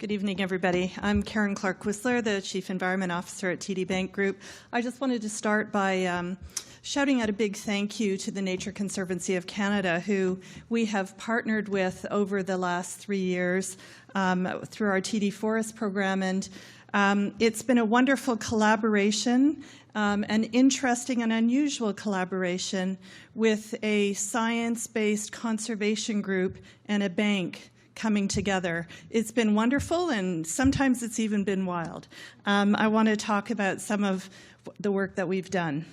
Good evening, everybody. I'm Karen Clarke-Whistler, the Chief Environment Officer at TD Bank Group. I just wanted to start by shouting out a big thank you to the Nature Conservancy of Canada, who we have partnered with over the last 3 years through our TD Forest program. And it's been a wonderful collaboration, an interesting and unusual collaboration with a science-based conservation group and a bank coming together. It's been wonderful, and sometimes it's even been wild. I want to talk about some of the work that we've done.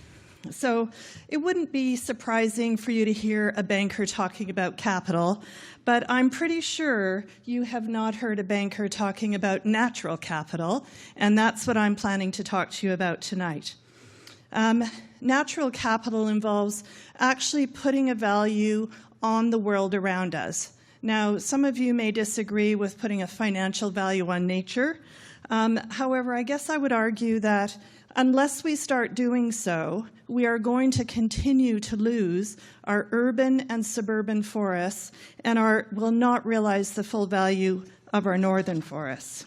So it wouldn't be surprising for you to hear a banker talking about capital, but I'm pretty sure you have not heard a banker talking about natural capital, and that's what I'm planning to talk to you about tonight. Natural capital involves actually putting a value on the world around us. Now, some of you may disagree with putting a financial value on nature. However, I guess I would argue that unless we start doing so, we are going to continue to lose our urban and suburban forests and will not realize the full value of our northern forests.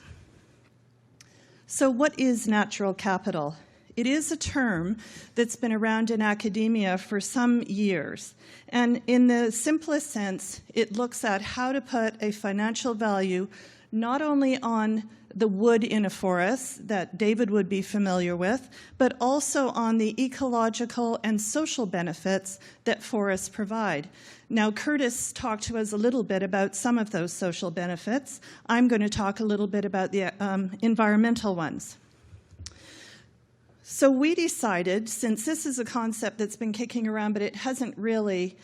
So what is natural capital? It is a term that's been around in academia for some years. And in the simplest sense, it looks at how to put a financial value not only on the wood in a forest that David would be familiar with, but also on the ecological and social benefits that forests provide. Now, Curtis talked to us a little bit about some of those social benefits. I'm going to talk a little bit about the environmental ones. So we decided, since this is a concept that's been kicking around, but it hasn't really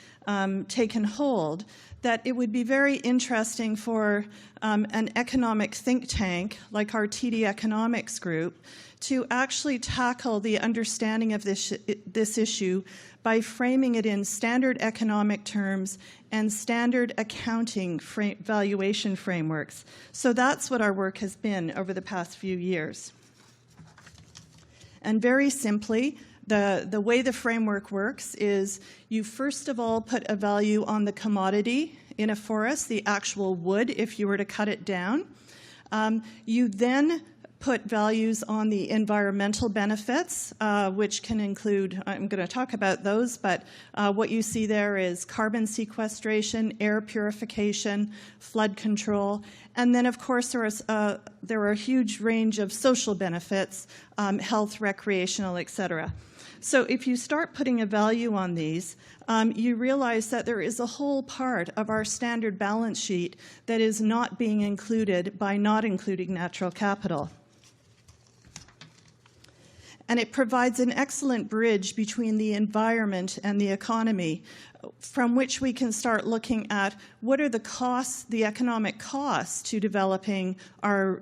taken hold, that it would be very interesting for an economic think tank like our TD Economics Group to actually tackle the understanding of this issue by framing it in standard economic terms and standard accounting valuation frameworks. So that's what our work has been over the past few years. And very simply, the way the framework works is you first of all put a value on the commodity in a forest, the actual wood if you were to cut it down. You then put values on the environmental benefits, which can include, I'm going to talk about those, but what you see there is carbon sequestration, air purification, flood control, and then of course there are a huge range of social benefits, health, recreational, etc. So if you start putting a value on these, you realize that there is a whole part of our standard balance sheet that is not being included by not including natural capital. And it provides an excellent bridge between the environment and the economy, from which we can start looking at what are the costs, the economic costs to developing our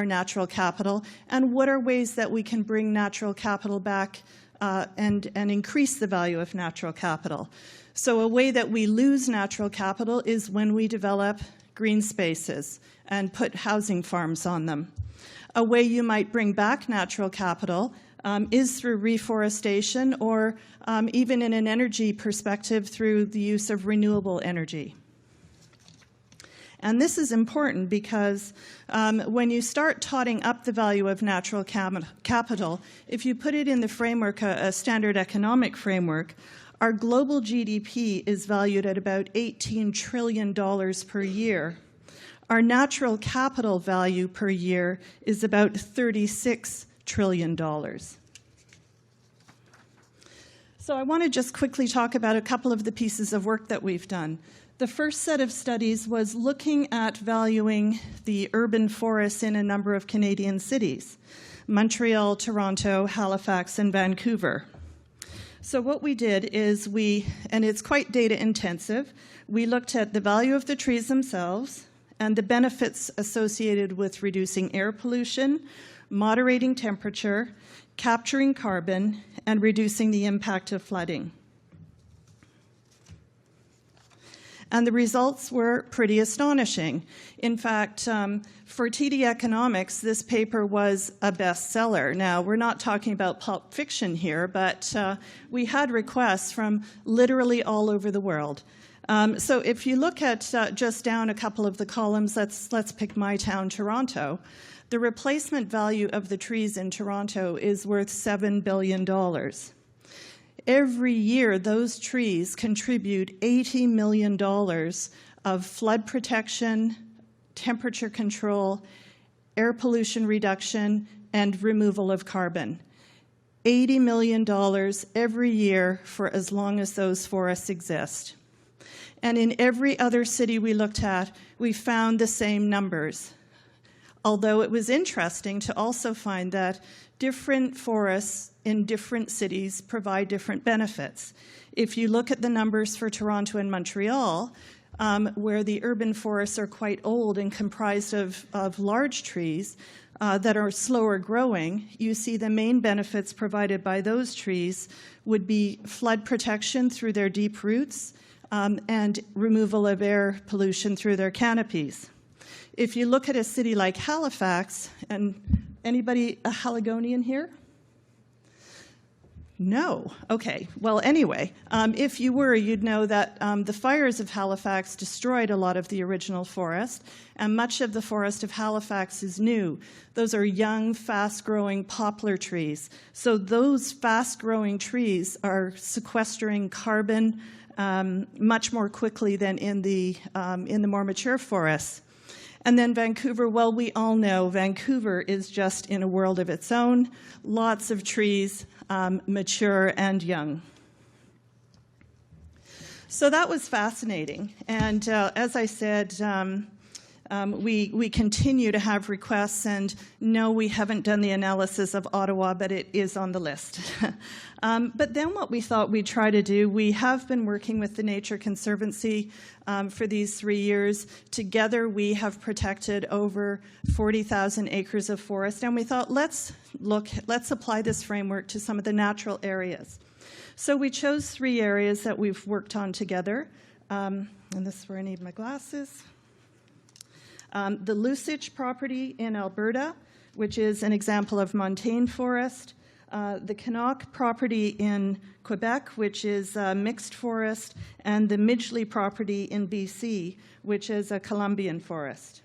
natural capital, and what are ways that we can bring natural capital back and increase the value of natural capital. So a way that we lose natural capital is when we develop green spaces and put housing farms on them. A way you might bring back natural capital is through reforestation or even in an energy perspective through the use of renewable energy. And this is important because when you start totting up the value of natural capital, if you put it in the framework, a standard economic framework, our global GDP is valued at about $18 trillion per year. Our natural capital value per year is about $36 trillion. So I want to just quickly talk about a couple of the pieces of work that we've done. The first set of studies was looking at valuing the urban forests in a number of Canadian cities: Montreal, Toronto, Halifax, and Vancouver. So what we did is and it's quite data intensive, we looked at the value of the trees themselves and the benefits associated with reducing air pollution, moderating temperature, capturing carbon, and reducing the impact of flooding. And the results were pretty astonishing. In fact, for TD Economics, this paper was a bestseller. Now, we're not talking about pulp fiction here, but we had requests from literally all over the world. So if you look at just down a couple of the columns, let's pick my town, Toronto. The replacement value of the trees in Toronto is worth $7 billion. Every year, those trees contribute $80 million of flood protection, temperature control, air pollution reduction, and removal of carbon. $80 million every year for as long as those forests exist. And in every other city we looked at, we found the same numbers. Although it was interesting to also find that different forests in different cities provide different benefits. If you look at the numbers for Toronto and Montreal, where the urban forests are quite old and comprised of large trees that are slower growing, you see the main benefits provided by those trees would be flood protection through their deep roots and removal of air pollution through their canopies. If you look at a city like Halifax, and anybody a Haligonian here? No. Okay. Well, anyway, if you were, you'd know that the fires of Halifax destroyed a lot of the original forest, and much of the forest of Halifax is new. Those are young, fast-growing poplar trees. So those fast-growing trees are sequestering carbon much more quickly than in the more mature forests. And then Vancouver, well, we all know Vancouver is just in a world of its own. Lots of trees, mature and young. So that was fascinating. And as I said, we continue to have requests, and no, we haven't done the analysis of Ottawa, but it is on the list. But then what we thought we'd try to do, we have been working with the Nature Conservancy for these 3 years. Together we have protected over 40,000 acres of forest, and we thought let's apply this framework to some of the natural areas. So we chose 3 areas that we've worked on together, and this is where I need my glasses. The Lusitch property in Alberta, which is an example of montane forest. The Canuck property in Quebec, which is a mixed forest, and the Midgley property in BC, which is a Columbian forest.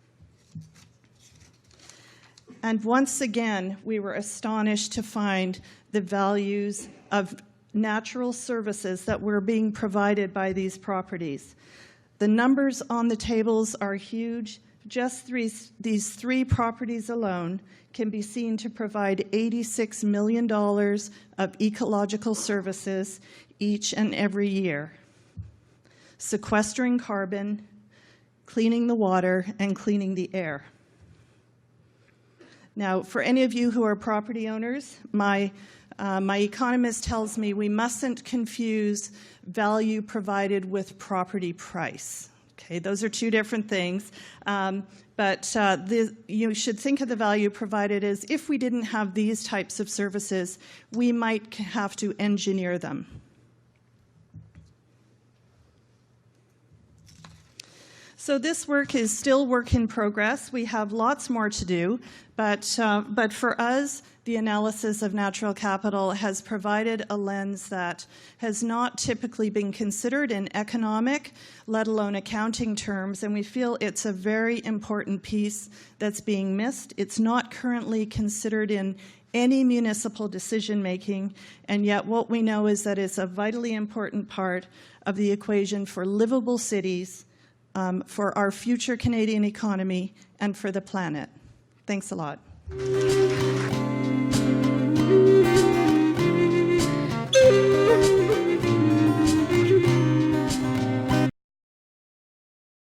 And once again, we were astonished to find the values of natural services that were being provided by these properties. The numbers on the tables are huge. Just these 3 properties alone can be seen to provide $86 million of ecological services each and every year, sequestering carbon, cleaning the water, and cleaning the air. Now, for any of you who are property owners, my economist tells me we mustn't confuse value provided with property price. Okay, those are 2 different things, but you should think of the value provided as if we didn't have these types of services, we might have to engineer them. So this work is still work in progress. We have lots more to do, but for us, the analysis of natural capital has provided a lens that has not typically been considered in economic, let alone accounting terms, and we feel it's a very important piece that's being missed. It's not currently considered in any municipal decision-making, and yet what we know is that it's a vitally important part of the equation for livable cities, for our future Canadian economy, and for the planet. Thanks a lot.